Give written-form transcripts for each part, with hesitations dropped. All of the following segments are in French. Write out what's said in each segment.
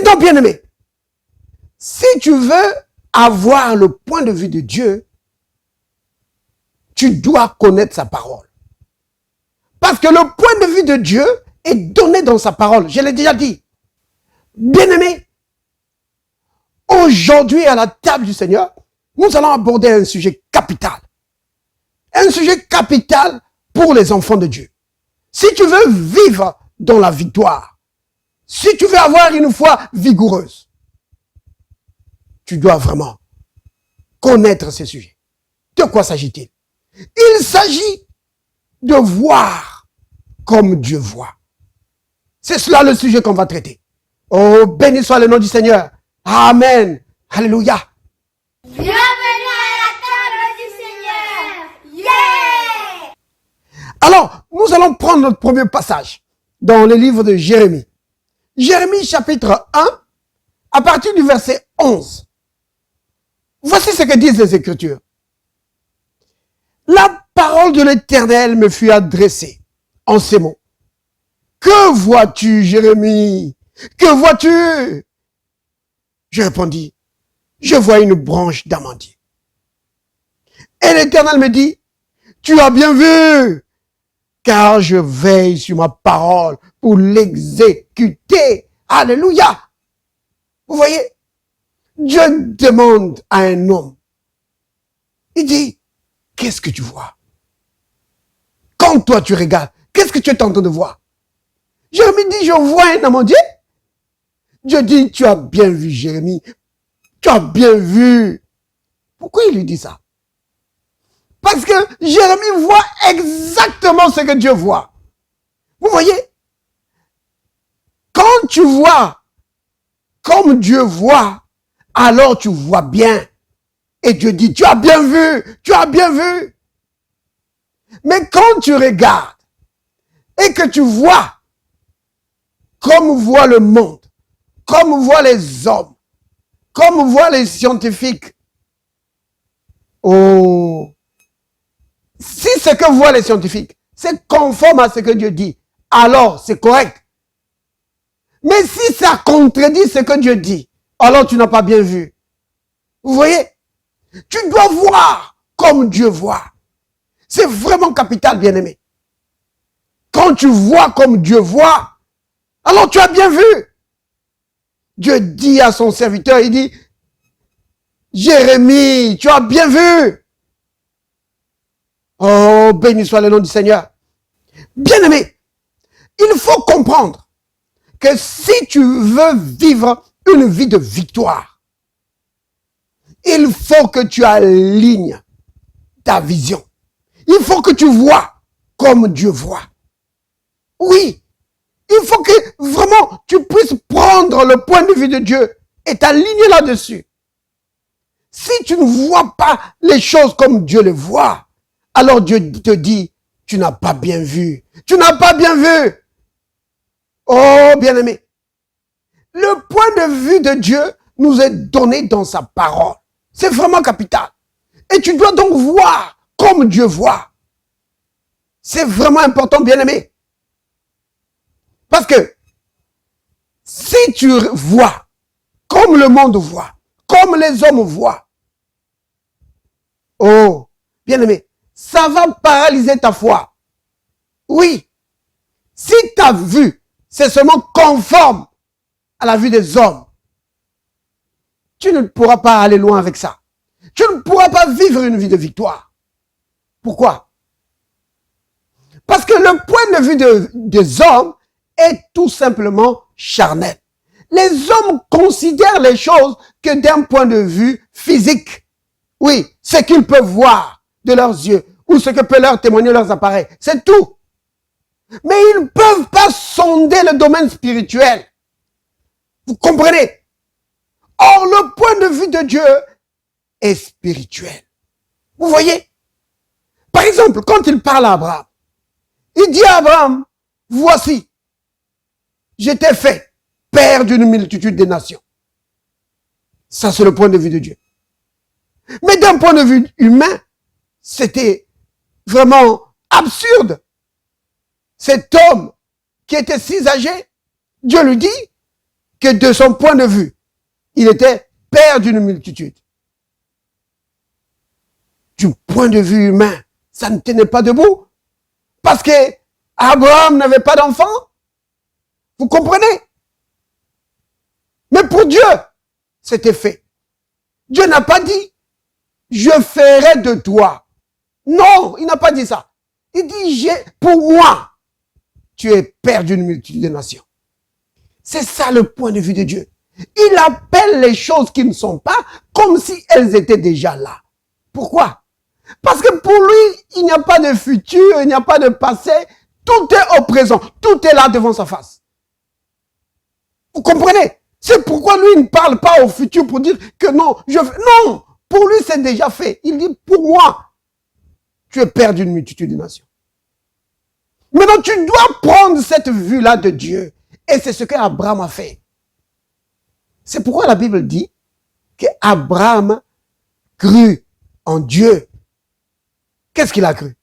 Donc, bien-aimé, si tu veux avoir le point de vue de Dieu, tu dois connaître sa parole. Parce que le point de vue de Dieu est donné dans sa parole. Je l'ai déjà dit. Bien-aimé, aujourd'hui à la table du Seigneur, nous allons aborder un sujet capital. Un sujet capital pour les enfants de Dieu. Si tu veux vivre dans la victoire, si tu veux avoir une foi vigoureuse, tu dois vraiment connaître ce sujet. De quoi s'agit-il? Il s'agit de voir comme Dieu voit. C'est cela le sujet qu'on va traiter. Oh, béni soit le nom du Seigneur. Amen. Alléluia. Bienvenue à la table du Seigneur. Yeah! Alors, nous allons prendre notre premier passage dans le livre de Jérémie. Jérémie chapitre 1, à partir du verset 11. Voici ce que disent les Écritures. La parole de l'Éternel me fut adressée en ces mots. Que vois-tu, Jérémie? Que vois-tu? Je répondis, je vois une branche d'amandier. Et l'Éternel me dit, tu as bien vu, car je veille sur ma parole pour l'exécuter. Alléluia. Vous voyez, Dieu demande à un homme, il dit, qu'est-ce que tu vois? Quand toi tu regardes, qu'est-ce que tu es en train de voir? Jérémie dit, je vois un amandier. Dieu dit, tu as bien vu, Jérémie. Tu as bien vu. Pourquoi il lui dit ça? Parce que Jérémie voit exactement ce que Dieu voit. Vous voyez? Quand tu vois comme Dieu voit, alors tu vois bien. Et Dieu dit, tu as bien vu, tu as bien vu. Mais quand tu regardes et que tu vois comme voit le monde, comme voient les hommes, comme voient les scientifiques, oh, si ce que voient les scientifiques, c'est conforme à ce que Dieu dit, alors c'est correct. Mais si ça contredit ce que Dieu dit, alors tu n'as pas bien vu. Vous voyez? Tu dois voir comme Dieu voit. C'est vraiment capital, bien-aimé. Quand tu vois comme Dieu voit, alors tu as bien vu. Dieu dit à son serviteur, il dit, Jérémie, tu as bien vu. Oh, béni soit le nom du Seigneur. Bien-aimé, il faut comprendre que si tu veux vivre une vie de victoire, il faut que tu alignes ta vision. Il faut que tu vois comme Dieu voit. Oui, il faut que vraiment tu puisses prendre le point de vue de Dieu et t'aligner là-dessus. Si tu ne vois pas les choses comme Dieu les voit, alors Dieu te dit, tu n'as pas bien vu. Tu n'as pas bien vu. Oh, bien-aimé, le point de vue de Dieu nous est donné dans sa parole. C'est vraiment capital. Et tu dois donc voir comme Dieu voit. C'est vraiment important, bien-aimé. Parce que si tu vois comme le monde voit, comme les hommes voient, oh, bien-aimé, ça va paralyser ta foi. Oui, si ta vue, c'est seulement conforme à la vue des hommes, tu ne pourras pas aller loin avec ça. Tu ne pourras pas vivre une vie de victoire. Pourquoi? Parce que le point de vue des hommes est tout simplement charnel. Les hommes considèrent les choses que d'un point de vue physique. Oui, ce qu'ils peuvent voir de leurs yeux ou ce que peut leur témoigner leurs appareils. C'est tout. Mais ils ne peuvent pas sonder le domaine spirituel. Vous comprenez? Or, le point de vue de Dieu est spirituel. Vous voyez? Par exemple, quand il parle à Abraham, il dit à Abraham, voici, je t'ai fait père d'une multitude de nations. Ça, c'est le point de vue de Dieu. Mais d'un point de vue humain, c'était vraiment absurde. Cet homme qui était si âgé, Dieu lui dit, que de son point de vue, il était père d'une multitude. Du point de vue humain, ça ne tenait pas debout. Parce que Abraham n'avait pas d'enfant. Vous comprenez? Mais pour Dieu, c'était fait. Dieu n'a pas dit, je ferai de toi. Non, il n'a pas dit ça. Il dit, pour moi, tu es père d'une multitude de nations. C'est ça le point de vue de Dieu. Il appelle les choses qui ne sont pas comme si elles étaient déjà là. Pourquoi? Parce que pour lui, il n'y a pas de futur, il n'y a pas de passé. Tout est au présent. Tout est là devant sa face. Vous comprenez? C'est pourquoi lui ne parle pas au futur pour dire que non, non, pour lui c'est déjà fait. Il dit, pour moi, tu es père d'une multitude de nations. Maintenant, tu dois prendre cette vue-là de Dieu. Et c'est ce qu'Abraham a fait. C'est pourquoi la Bible dit qu'Abraham crut en Dieu. Qu'est-ce qu'il a cru?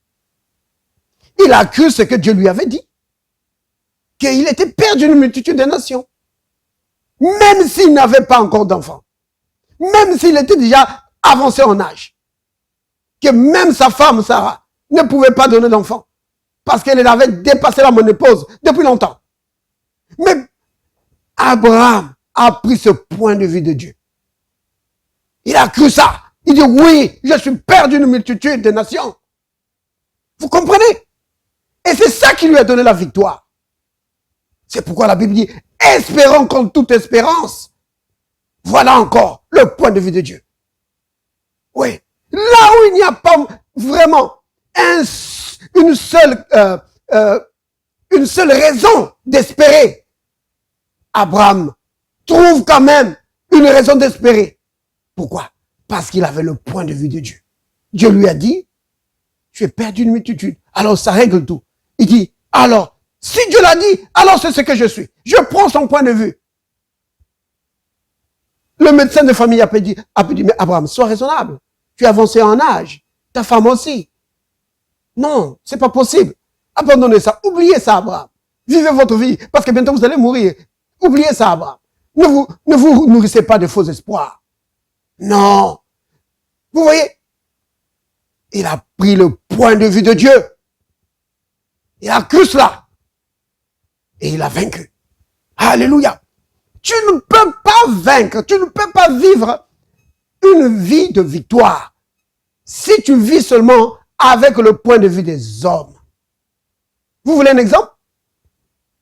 Il a cru ce que Dieu lui avait dit. Qu'il était père d'une multitude de nations. Même s'il n'avait pas encore d'enfant. Même s'il était déjà avancé en âge. Que même sa femme, Sarah, ne pouvait pas donner d'enfant. Parce qu'elle avait dépassé la ménopause depuis longtemps. Mais Abraham a pris ce point de vue de Dieu. Il a cru ça. Il dit, oui, je suis père d'une multitude de nations. Vous comprenez? Et c'est ça qui lui a donné la victoire. C'est pourquoi la Bible dit, espérons contre toute espérance. Voilà encore le point de vue de Dieu. Oui. Là où il n'y a pas vraiment une seule raison d'espérer, Abraham trouve quand même une raison d'espérer. Pourquoi? Parce qu'il avait le point de vue de Dieu. Dieu lui a dit, tu es père d'une multitude. Alors ça règle tout. Il dit, alors, si Dieu l'a dit, alors c'est ce que je suis. Je prends son point de vue. Le médecin de famille a pu dire, mais Abraham, sois raisonnable. Tu es avancé en âge. Ta femme aussi. Non, c'est pas possible. Abandonnez ça. Oubliez ça, Abraham. Vivez votre vie, parce que bientôt vous allez mourir. Oubliez ça, Abraham. Ne vous nourrissez pas de faux espoirs. Non. Vous voyez? Il a pris le point de vue de Dieu. Il a cru cela. Et il a vaincu. Alléluia. Tu ne peux pas vaincre, tu ne peux pas vivre une vie de victoire si tu vis seulement avec le point de vue des hommes. Vous voulez un exemple?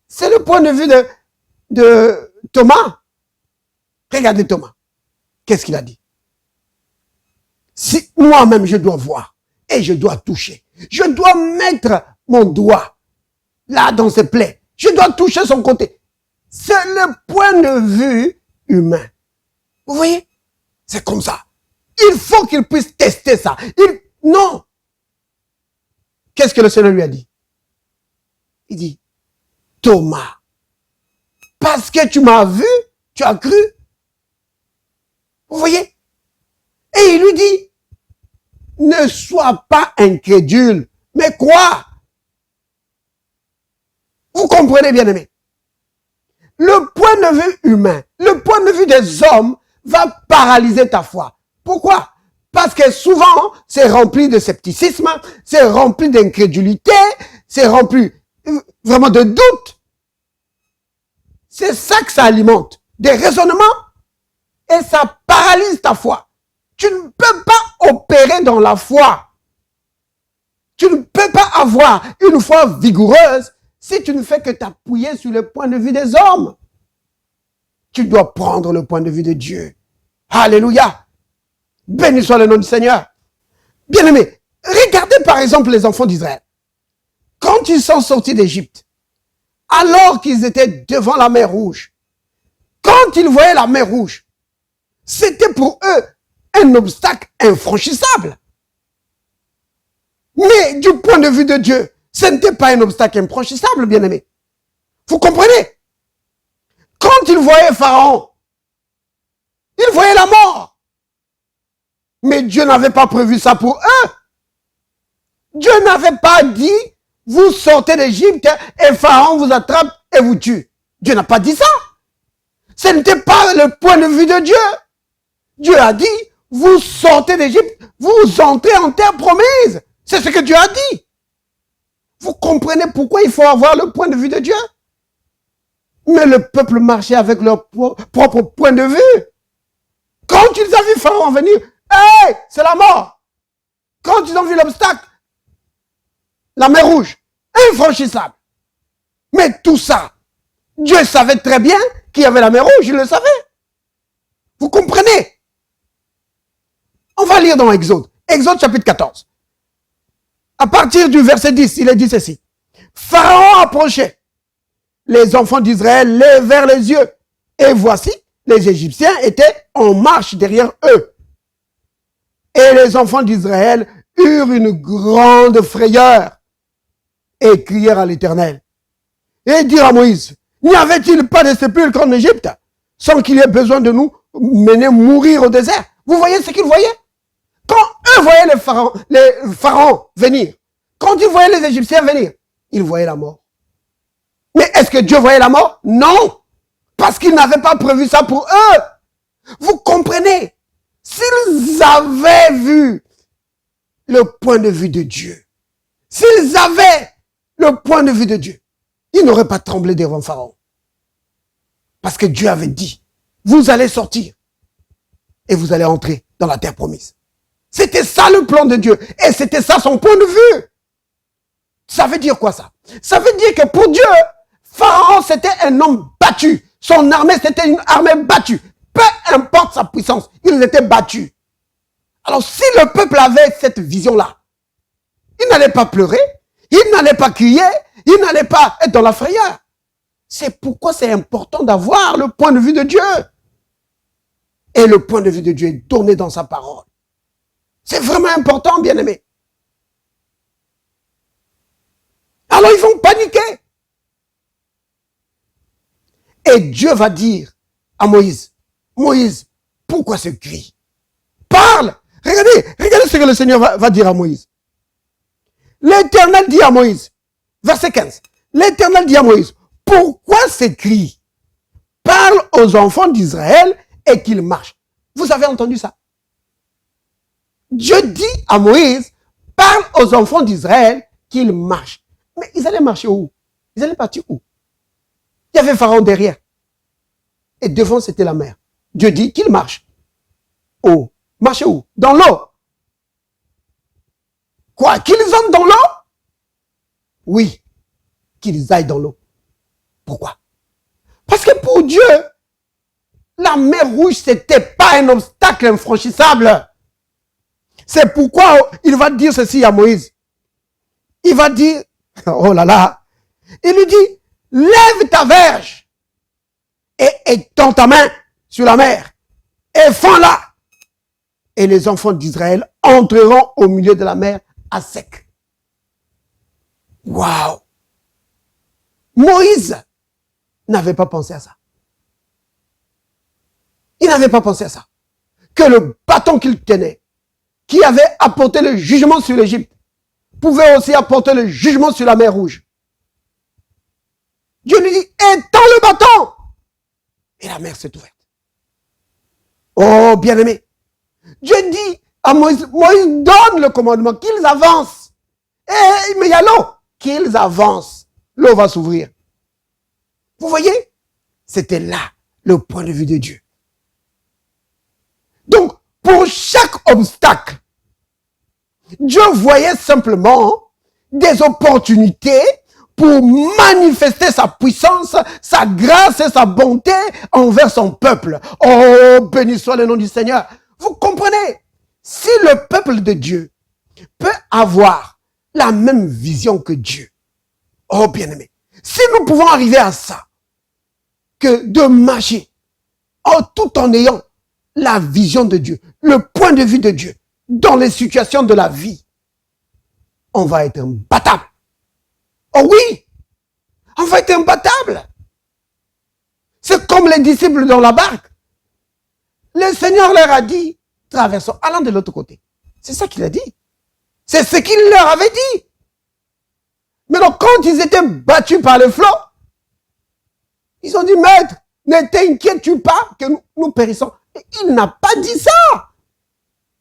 C'est le point de vue de Thomas. Regardez Thomas. Qu'est-ce qu'il a dit? Si moi-même je dois voir et je dois toucher, je dois mettre mon doigt là dans ses plaies, je dois toucher son côté. C'est le point de vue humain. Vous voyez? C'est comme ça. Il faut qu'il puisse tester ça. Non. Qu'est-ce que le Seigneur lui a dit? Il dit, Thomas, parce que tu m'as vu, tu as cru. Vous voyez? Et il lui dit, ne sois pas incrédule, mais crois. Vous comprenez, bien aimé? Le point de vue humain, le point de vue des hommes va paralyser ta foi. Pourquoi? Parce que souvent, c'est rempli de scepticisme, c'est rempli d'incrédulité, c'est rempli vraiment de doute. C'est ça que ça alimente. Des raisonnements. Et ça paralyse ta foi. Tu ne peux pas opérer dans la foi. Tu ne peux pas avoir une foi vigoureuse si tu ne fais que t'appuyer sur le point de vue des hommes. Tu dois prendre le point de vue de Dieu. Alléluia. Béni soit le nom du Seigneur. Bien-aimés, regardez par exemple les enfants d'Israël. Quand ils sont sortis d'Égypte, alors qu'ils étaient devant la mer Rouge, quand ils voyaient la mer Rouge, c'était pour eux un obstacle infranchissable. Mais du point de vue de Dieu, ce n'était pas un obstacle infranchissable, bien-aimés. Vous comprenez? Quand ils voyaient Pharaon, ils voyaient la mort. Mais Dieu n'avait pas prévu ça pour eux. Dieu n'avait pas dit, vous sortez d'Égypte et Pharaon vous attrape et vous tue. Dieu n'a pas dit ça. C'est n'était pas le point de vue de Dieu. Dieu a dit, vous sortez d'Égypte, vous entrez en terre promise. C'est ce que Dieu a dit. Vous comprenez pourquoi il faut avoir le point de vue de Dieu? Mais le peuple marchait avec leur propre point de vue. Quand ils ont vu Pharaon venir, hey, c'est la mort. Quand ils ont vu l'obstacle, la mer rouge, infranchissable. Mais tout ça, Dieu savait très bien qu'il y avait la mer rouge, il le savait. Vous comprenez? On va lire dans Exode. Exode chapitre 14. À partir du verset 10, il est dit ceci. Pharaon approchait. Les enfants d'Israël levèrent les yeux. Et voici, les Égyptiens étaient en marche derrière eux. Et les enfants d'Israël eurent une grande frayeur et crièrent à l'Éternel. Et dirent à Moïse, n'y avait-il pas de sépulcre en Égypte sans qu'il y ait besoin de nous mener mourir au désert? Vous voyez ce qu'ils voyaient? Quand eux voyaient les pharaons venir, quand ils voyaient les Égyptiens venir, ils voyaient la mort. Mais est-ce que Dieu voyait la mort? Non, parce qu'il n'avait pas prévu ça pour eux. Vous comprenez? S'ils avaient vu le point de vue de Dieu, s'ils avaient le point de vue de Dieu, ils n'auraient pas tremblé devant Pharaon. Parce que Dieu avait dit, vous allez sortir et vous allez entrer dans la terre promise. C'était ça le plan de Dieu. Et c'était ça son point de vue. Ça veut dire quoi ça? Ça veut dire que pour Dieu, Pharaon c'était un homme battu. Son armée c'était une armée battue. Peu importe sa puissance, ils étaient battus. Alors si le peuple avait cette vision-là, il n'allait pas pleurer, il n'allait pas crier, il n'allait pas être dans la frayeur. C'est pourquoi c'est important d'avoir le point de vue de Dieu. Et le point de vue de Dieu est donné dans sa parole. C'est vraiment important, bien-aimés. Alors ils vont paniquer. Et Dieu va dire à Moïse, Moïse, pourquoi ce cri? Parle! Regardez ce que le Seigneur va dire à Moïse. L'Éternel dit à Moïse, verset 15, l'Éternel dit à Moïse, pourquoi ces cris? Parle aux enfants d'Israël et qu'ils marchent. Vous avez entendu ça? Dieu dit à Moïse, parle aux enfants d'Israël qu'ils marchent. Mais ils allaient marcher où? Ils allaient partir où? Il y avait Pharaon derrière. Et devant, c'était la mer. Dieu dit qu'ils marchent. Oh, marcher où? Dans l'eau. Quoi? Qu'ils entrent dans l'eau? Oui, qu'ils aillent dans l'eau. Pourquoi? Parce que pour Dieu, la mer rouge, c'était pas un obstacle infranchissable. C'est pourquoi il va dire ceci à Moïse. Il va dire, oh là là, il lui dit, lève ta verge et étends ta main sur la mer et fends-la. Et les enfants d'Israël entreront au milieu de la mer à sec. Waouh! Moïse n'avait pas pensé à ça. Il n'avait pas pensé à ça. Que le bâton qu'il tenait, qui avait apporté le jugement sur l'Égypte, pouvait aussi apporter le jugement sur la mer Rouge. Dieu lui dit, étends le bâton. Et la mer s'est ouverte. Oh, bien-aimé. Dieu dit à Moïse, Moïse donne le commandement qu'ils avancent. Mais il y a l'eau. Qu'ils avancent. L'eau va s'ouvrir. Vous voyez? C'était là le point de vue de Dieu. Donc, pour chaque obstacle, Dieu voyait simplement des opportunités pour manifester sa puissance, sa grâce et sa bonté envers son peuple. Oh, béni soit le nom du Seigneur. Vous comprenez? Si le peuple de Dieu peut avoir la même vision que Dieu, oh bien-aimé, si nous pouvons arriver à ça, que de marcher tout en ayant la vision de Dieu, le point de vue de Dieu, dans les situations de la vie, on va être imbattable. Oh oui, on va être imbattable. C'est comme les disciples dans la barque. Le Seigneur leur a dit, traversons, allons de l'autre côté. C'est ça qu'il a dit. C'est ce qu'il leur avait dit. Mais donc, quand ils étaient battus par le flot, ils ont dit, maître, ne t'inquiètes-tu pas que nous périssons? Il n'a pas dit ça.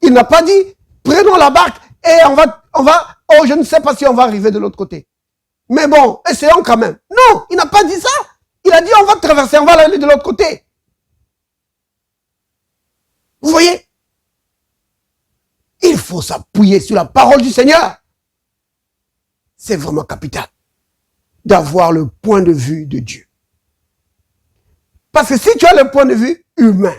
Il n'a pas dit, prenons la barque et on va, oh, je ne sais pas si on va arriver de l'autre côté. Mais bon, essayons quand même. Non, il n'a pas dit ça. Il a dit, on va traverser, on va aller de l'autre côté. Vous voyez? Il faut s'appuyer sur la parole du Seigneur. C'est vraiment capital d'avoir le point de vue de Dieu. Parce que si tu as le point de vue humain,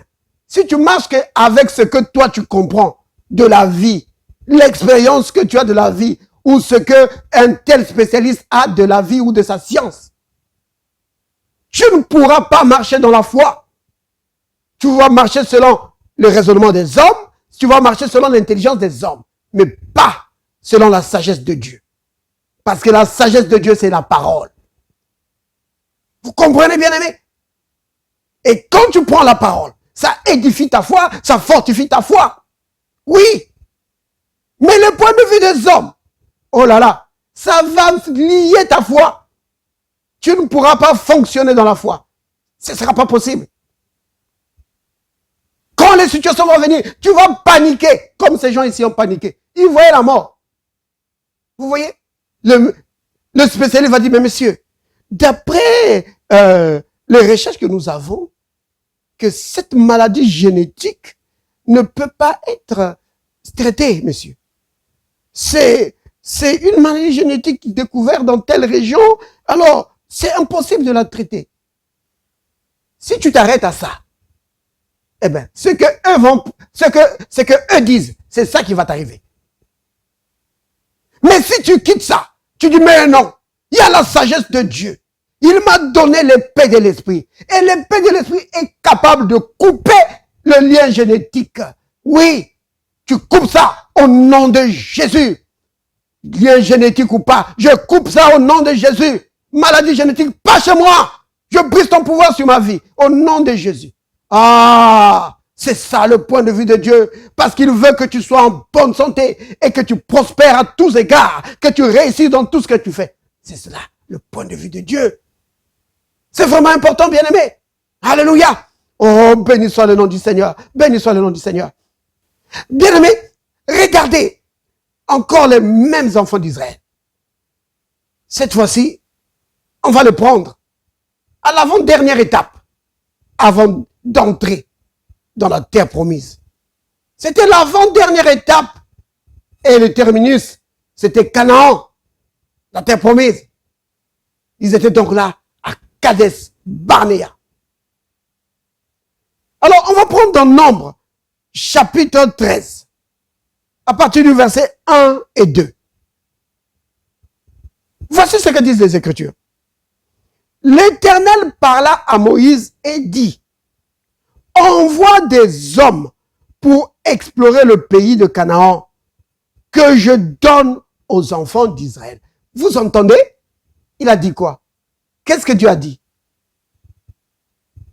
si tu marches avec ce que toi tu comprends de la vie, l'expérience que tu as de la vie, ou ce qu'un tel spécialiste a de la vie ou de sa science, tu ne pourras pas marcher dans la foi. Tu vas marcher selon le raisonnement des hommes, tu vas marcher selon l'intelligence des hommes, mais pas selon la sagesse de Dieu. Parce que la sagesse de Dieu, c'est la parole. Vous comprenez, bien-aimés? Et quand tu prends la parole, ça édifie ta foi, ça fortifie ta foi. Oui. Mais le point de vue des hommes, oh là là, ça va lier ta foi. Tu ne pourras pas fonctionner dans la foi. Ce ne sera pas possible. Quand les situations vont venir, tu vas paniquer, comme ces gens ici ont paniqué. Ils voyaient la mort. Vous voyez? Le spécialiste va dire, mais monsieur, d'après les recherches que nous avons, que cette maladie génétique ne peut pas être traitée, monsieur. C'est une maladie génétique découverte dans telle région, alors c'est impossible de la traiter. Si tu t'arrêtes à ça, eh bien, ce que eux disent, c'est ça qui va t'arriver. Mais si tu quittes ça, tu dis, mais non, il y a la sagesse de Dieu. Il m'a donné l'épée de l'esprit. Et l'épée de l'esprit est capable de couper le lien génétique. Oui, tu coupes ça au nom de Jésus. Lien génétique ou pas, je coupe ça au nom de Jésus. Maladie génétique, pas chez moi. Je brise ton pouvoir sur ma vie, au nom de Jésus. Ah, c'est ça le point de vue de Dieu. Parce qu'il veut que tu sois en bonne santé et que tu prospères à tous égards, que tu réussisses dans tout ce que tu fais. C'est cela, le point de vue de Dieu. C'est vraiment important, bien-aimé. Alléluia. Oh, béni soit le nom du Seigneur. Béni soit le nom du Seigneur. Bien-aimé, regardez encore les mêmes enfants d'Israël. Cette fois-ci, on va le prendre à l'avant-dernière étape, avant d'entrer dans la terre promise. C'était l'avant-dernière étape et le terminus, c'était Canaan, la terre promise. Ils étaient donc là, à Kades Barnea. Alors, on va prendre dans Nombre, chapitre 13, à partir du verset 1 et 2. Voici ce que disent les Écritures. L'Éternel parla à Moïse et dit, envoie des hommes pour explorer le pays de Canaan que je donne aux enfants d'Israël. Vous entendez? Il a dit quoi? Qu'est-ce que Dieu a dit?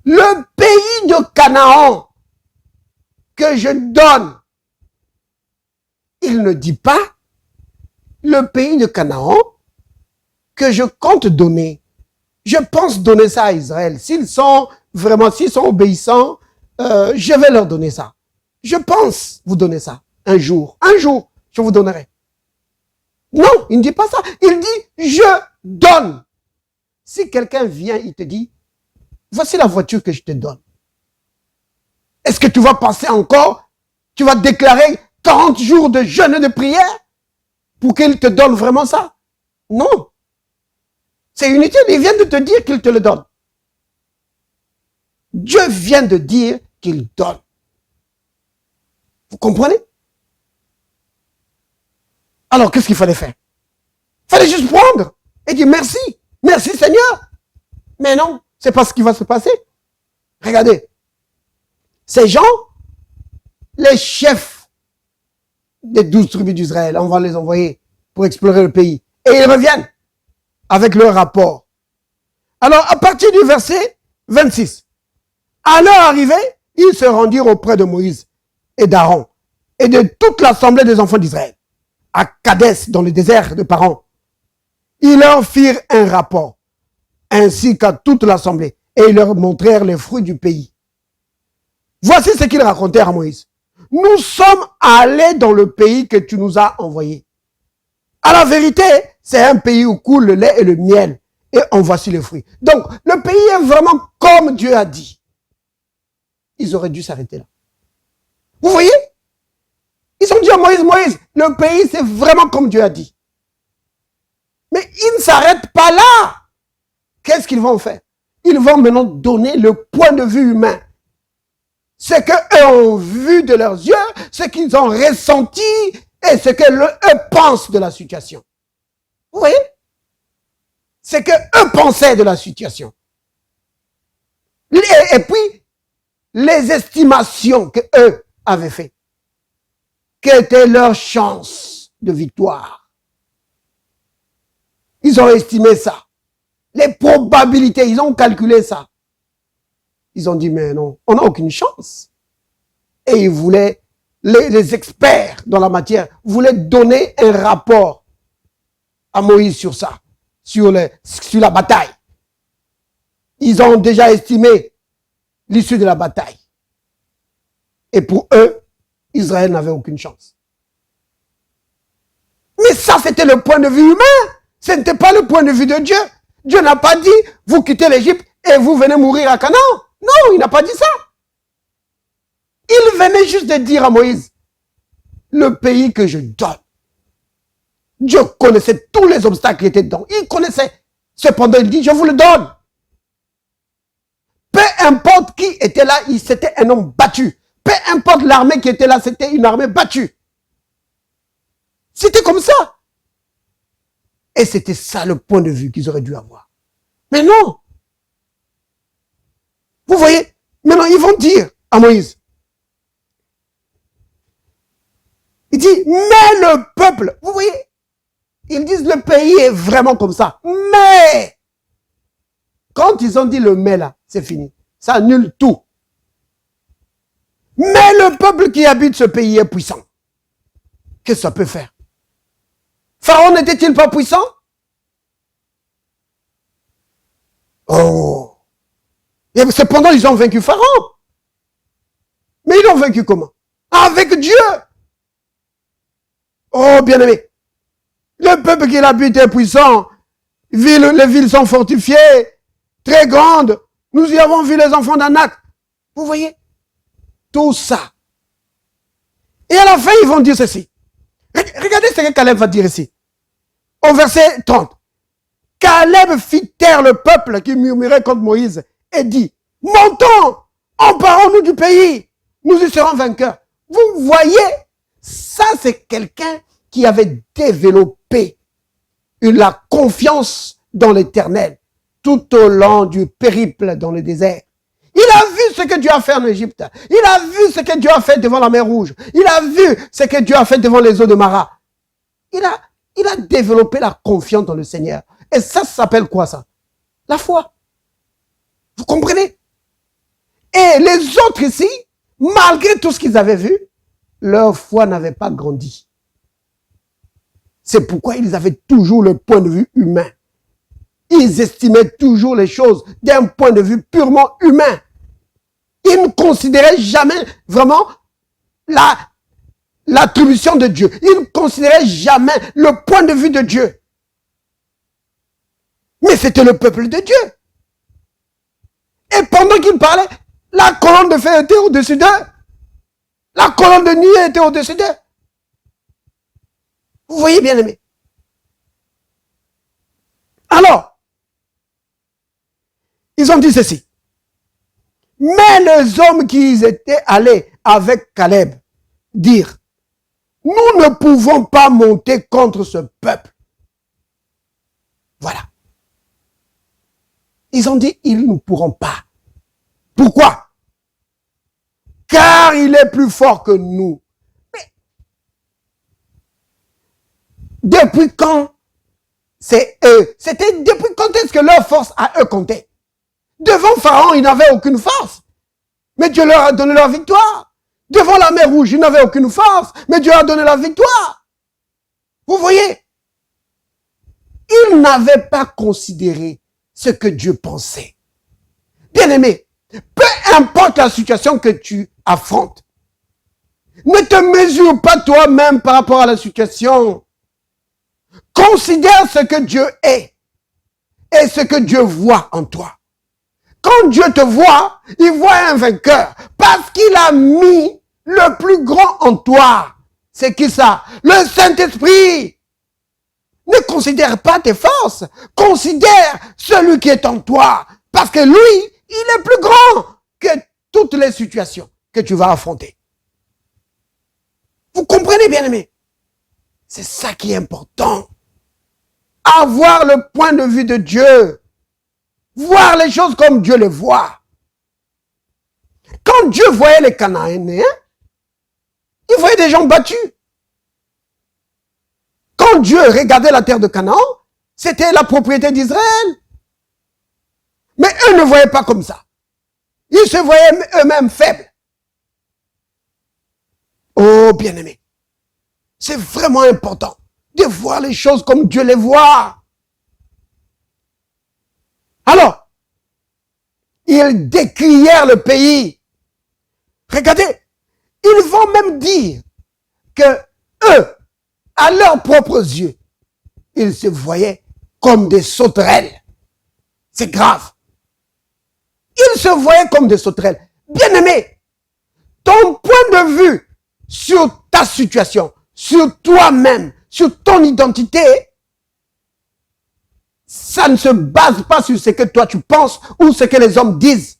Le pays de Canaan que je donne. Il ne dit pas le pays de Canaan que je compte donner. Je pense donner ça à Israël. S'ils sont obéissants, je vais leur donner ça. Je pense vous donner ça. Un jour, je vous donnerai. Non, il ne dit pas ça. Il dit, je donne. Si quelqu'un vient, il te dit, voici la voiture que je te donne. Est-ce que tu vas passer encore, tu vas déclarer 40 jours de jeûne et de prière pour qu'il te donne vraiment ça? Non. C'est inutile, il vient de te dire qu'il te le donne. Dieu vient de dire qu'il donne. Vous comprenez? Alors, qu'est-ce qu'il fallait faire? Il fallait juste prendre et dire merci. Merci Seigneur. Mais non, c'est pas ce qui va se passer. Regardez. Ces gens, les chefs des 12 tribus d'Israël, on va les envoyer pour explorer le pays. Et ils reviennent avec leur rapport. Alors, à partir du verset 26, à leur arrivée, ils se rendirent auprès de Moïse et d'Aaron et de toute l'assemblée des enfants d'Israël, à Kadès, dans le désert de Paran. Ils leur firent un rapport, ainsi qu'à toute l'assemblée. et ils leur montrèrent les fruits du pays. Voici ce qu'ils racontèrent à Moïse. Nous sommes allés dans le pays que tu nous as envoyé. À la vérité, c'est un pays où coule le lait et le miel. Et en voici les fruits. Donc, le pays est vraiment comme Dieu a dit. Ils auraient dû s'arrêter là. Vous voyez? Ils ont dit à Moïse, Moïse, le pays c'est vraiment comme Dieu a dit. Mais ils ne s'arrêtent pas là. Qu'est-ce qu'ils vont faire? Ils vont maintenant donner le point de vue humain. Ce qu'eux ont vu de leurs yeux, ce qu'ils ont ressenti et ce qu'eux pensent de la situation. Vous voyez? Ce qu'eux pensaient de la situation. Et puis, les estimations qu'eux avaient faites. Quelle était leur chance de victoire? Ils ont estimé ça. Les probabilités, ils ont calculé ça. Ils ont dit, mais non, on n'a aucune chance. Et ils voulaient, les experts dans la matière, voulaient donner un rapport à Moïse sur ça, sur la bataille. Ils ont déjà estimé l'issue de la bataille. Et pour eux, Israël n'avait aucune chance. Mais ça, c'était le point de vue humain. Ce n'était pas le point de vue de Dieu. Dieu n'a pas dit, vous quittez l'Égypte et vous venez mourir à Canaan. Non, il n'a pas dit ça. Il venait juste de dire à Moïse, le pays que je donne. Dieu connaissait tous les obstacles qui étaient dedans. Il connaissait. Cependant, il dit, je vous le donne. Peu importe qui était là, c'était un homme battu. Peu importe l'armée qui était là, c'était une armée battue. C'était comme ça. Et c'était ça le point de vue qu'ils auraient dû avoir. Mais non. Vous voyez, maintenant ils vont dire à Moïse. Il dit, mais le peuple, vous voyez, ils disent le pays est vraiment comme ça. Mais, quand ils ont dit le mais là, c'est fini. Ça annule tout. Mais le peuple qui habite ce pays est puissant. Qu'est-ce que ça peut faire? Pharaon n'était-il pas puissant? Oh. Et cependant, ils ont vaincu Pharaon. Mais ils l'ont vaincu comment? Avec Dieu. Oh, bien-aimé. Le peuple qui habite est puissant. Les villes sont fortifiées, très grandes. Nous y avons vu les enfants d'Anak. Vous voyez? Tout ça. Et à la fin, ils vont dire ceci. Regardez ce que Caleb va dire ici. Au verset 30. Caleb fit taire le peuple qui murmurait contre Moïse et dit, montons, emparons-nous du pays, nous y serons vainqueurs. Vous voyez, ça c'est quelqu'un qui avait développé la confiance dans l'Éternel tout au long du périple dans le désert. Il a vu ce que Dieu a fait en Égypte. Il a vu ce que Dieu a fait devant la mer Rouge. Il a vu ce que Dieu a fait devant les eaux de Mara. Il a développé la confiance dans le Seigneur. Et ça s'appelle quoi ça? La foi. Vous comprenez? Et les autres ici, malgré tout ce qu'ils avaient vu, leur foi n'avait pas grandi. C'est pourquoi ils avaient toujours le point de vue humain. Ils estimaient toujours les choses d'un point de vue purement humain. Ils ne considéraient jamais vraiment l'attribution de Dieu. Ils ne considéraient jamais le point de vue de Dieu. Mais c'était le peuple de Dieu. Et pendant qu'il parlait, la colonne de feu était au-dessus d'eux. La colonne de nuée était au-dessus d'eux. Vous voyez, bien aimé. Alors, ils ont dit ceci. Mais les hommes qui étaient allés avec Caleb dirent, nous ne pouvons pas monter contre ce peuple. Voilà. Ils ont dit, ils ne pourront pas. Pourquoi? Car il est plus fort que nous. Mais, depuis quand c'est eux? C'était depuis quand est-ce que leur force à eux comptait? Devant Pharaon, ils n'avaient aucune force. Mais Dieu leur a donné leur victoire. Devant la mer Rouge, ils n'avaient aucune force. Mais Dieu a donné la victoire. Vous voyez? Ils n'avaient pas considéré ce que Dieu pensait. Bien-aimé, peu importe la situation que tu affrontes, ne te mesure pas toi-même par rapport à la situation. Considère ce que Dieu est et ce que Dieu voit en toi. Quand Dieu te voit, il voit un vainqueur parce qu'il a mis le plus grand en toi. C'est qui ça? Le Saint-Esprit. Ne considère pas tes forces. Considère celui qui est en toi. Parce que lui, il est plus grand que toutes les situations que tu vas affronter. Vous comprenez, bien-aimé? C'est ça qui est important. Avoir le point de vue de Dieu. Voir les choses comme Dieu les voit. Quand Dieu voyait les Cananéens, il voyait des gens battus. Quand Dieu regardait la terre de Canaan, c'était la propriété d'Israël. Mais eux ne voyaient pas comme ça. Ils se voyaient eux-mêmes faibles. Oh, bien-aimé, c'est vraiment important de voir les choses comme Dieu les voit. Alors, ils décrièrent le pays. Regardez, ils vont même dire que eux, à leurs propres yeux, ils se voyaient comme des sauterelles. C'est grave. Ils se voyaient comme des sauterelles. Bien-aimé, ton point de vue sur ta situation, sur toi-même, sur ton identité, ça ne se base pas sur ce que toi tu penses ou ce que les hommes disent.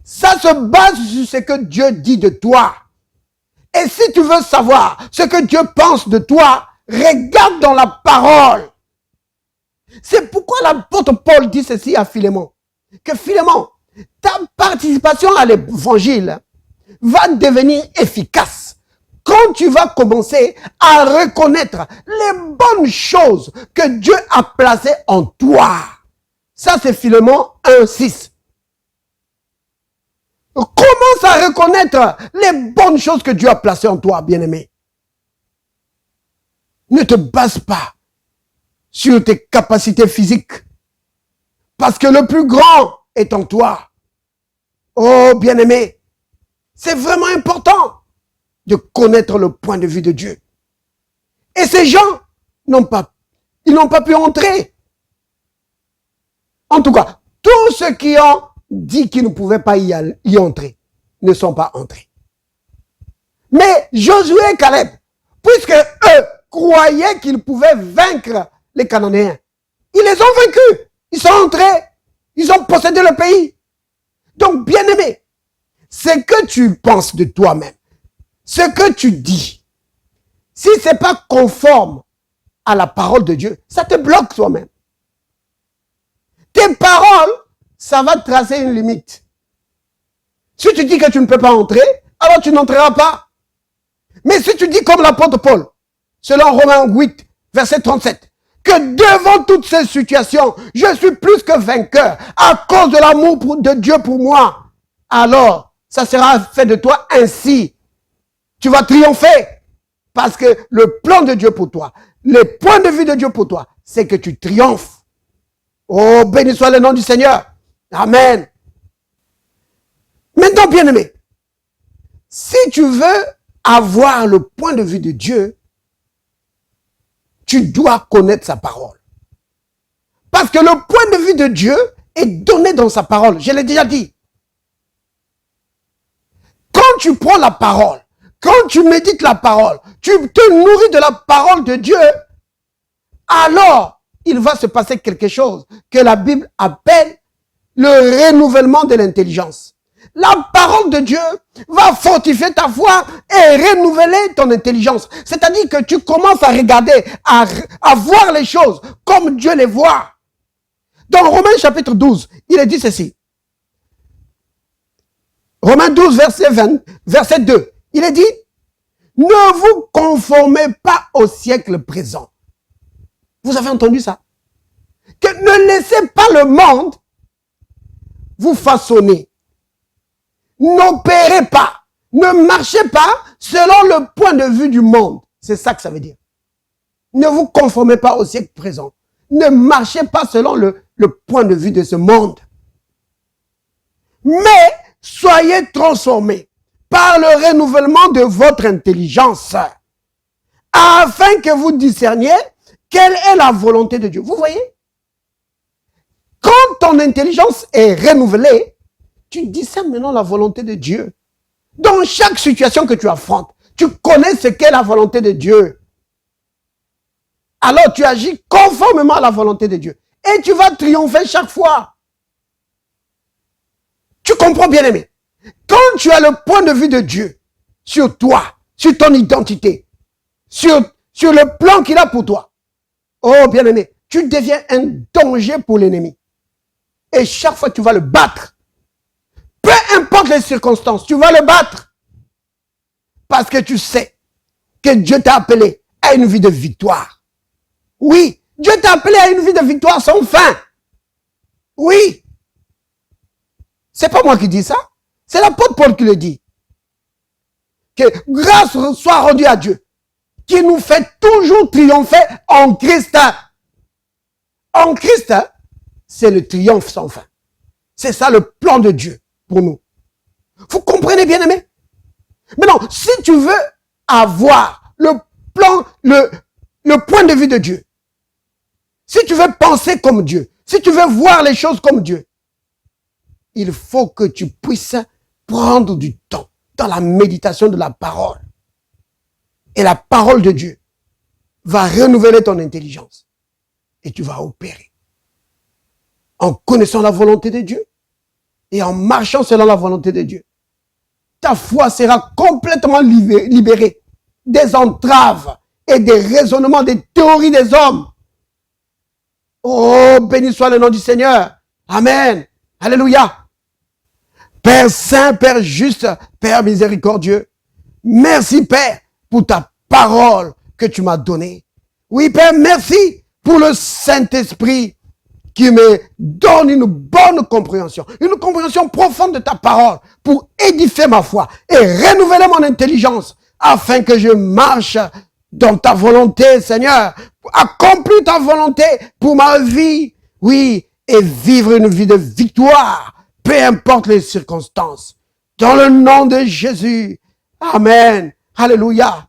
Ça se base sur ce que Dieu dit de toi. Et si tu veux savoir ce que Dieu pense de toi, regarde dans la parole. C'est pourquoi l'apôtre Paul dit ceci à Philémon. Que Philémon, ta participation à l'évangile va devenir efficace quand tu vas commencer à reconnaître les bonnes choses que Dieu a placées en toi. Ça, c'est Philémon 1:6. Commence à reconnaître les bonnes choses que Dieu a placées en toi, bien-aimé. Ne te base pas sur tes capacités physiques. Parce que le plus grand est en toi. Oh, bien-aimé, c'est vraiment important de connaître le point de vue de Dieu. Et ces gens n'ont pas pu entrer. En tout cas, tous ceux qui ont dit qu'ils ne pouvaient pas y entrer ne sont pas entrés. Mais Josué et Caleb, puisque eux croyaient qu'ils pouvaient vaincre les Cananéens, ils les ont vaincus. Ils sont entrés. Ils ont possédé le pays. Donc, bien-aimé, ce que tu penses de toi-même, ce que tu dis, si ce n'est pas conforme à la parole de Dieu, ça te bloque toi-même. Tes paroles, ça va tracer une limite. Si tu dis que tu ne peux pas entrer, alors tu n'entreras pas. Mais si tu dis comme l'apôtre Paul, selon Romains 8, verset 37, que devant toutes ces situations, je suis plus que vainqueur à cause de l'amour de Dieu pour moi, alors ça sera fait de toi ainsi. Tu vas triompher parce que le plan de Dieu pour toi, le point de vue de Dieu pour toi, c'est que tu triomphes. Oh, béni soit le nom du Seigneur. Amen. Maintenant, bien-aimé, si tu veux avoir le point de vue de Dieu, tu dois connaître sa parole. Parce que le point de vue de Dieu est donné dans sa parole. Je l'ai déjà dit. Quand tu prends la parole, quand tu médites la parole, tu te nourris de la parole de Dieu, alors il va se passer quelque chose que la Bible appelle le renouvellement de l'intelligence. La parole de Dieu va fortifier ta foi et renouveler ton intelligence. C'est-à-dire que tu commences à regarder, à voir les choses comme Dieu les voit. Dans Romains chapitre 12, il est dit ceci. Romains 12, verset 2. Il est dit, ne vous conformez pas au siècle présent. Vous avez entendu ça? Que ne laissez pas le monde vous façonner. N'opérez pas, ne marchez pas selon le point de vue du monde. C'est ça que ça veut dire. Ne vous conformez pas au siècle présent. Ne marchez pas selon le point de vue de ce monde. Mais soyez transformés par le renouvellement de votre intelligence, afin que vous discerniez quelle est la volonté de Dieu. Vous voyez? Quand ton intelligence est renouvelée, tu discernes maintenant la volonté de Dieu. Dans chaque situation que tu affrontes, tu connais ce qu'est la volonté de Dieu. Alors tu agis conformément à la volonté de Dieu. Et tu vas triompher chaque fois. Tu comprends, bien-aimé? Quand tu as le point de vue de Dieu sur toi, sur ton identité, sur le plan qu'il a pour toi, oh bien-aimé, tu deviens un danger pour l'ennemi. Et chaque fois tu vas le battre. Peu importe les circonstances, tu vas le battre. Parce que tu sais que Dieu t'a appelé à une vie de victoire. Oui, Dieu t'a appelé à une vie de victoire sans fin. Oui. C'est pas moi qui dis ça. C'est l'apôtre Paul qui le dit. Que grâce soit rendue à Dieu, qui nous fait toujours triompher en Christ. En Christ, c'est le triomphe sans fin. C'est ça le plan de Dieu pour nous. Vous comprenez, bien aimé? Maintenant, si tu veux avoir le plan, le point de vue de Dieu, si tu veux penser comme Dieu, si tu veux voir les choses comme Dieu, il faut que tu puisses prendre du temps dans la méditation de la parole. Et la parole de Dieu va renouveler ton intelligence. Et tu vas opérer. En connaissant la volonté de Dieu et en marchant selon la volonté de Dieu. Ta foi sera complètement libérée des entraves et des raisonnements, des théories des hommes. Oh, béni soit le nom du Seigneur. Amen. Alléluia. Père saint, Père juste, Père miséricordieux, merci Père pour ta parole que tu m'as donnée. Oui Père, merci pour le Saint-Esprit qui me donne une bonne compréhension, une compréhension profonde de ta parole pour édifier ma foi et renouveler mon intelligence afin que je marche dans ta volonté, Seigneur, accomplir ta volonté pour ma vie, oui, et vivre une vie de victoire, peu importe les circonstances. Dans le nom de Jésus. Amen. Alléluia.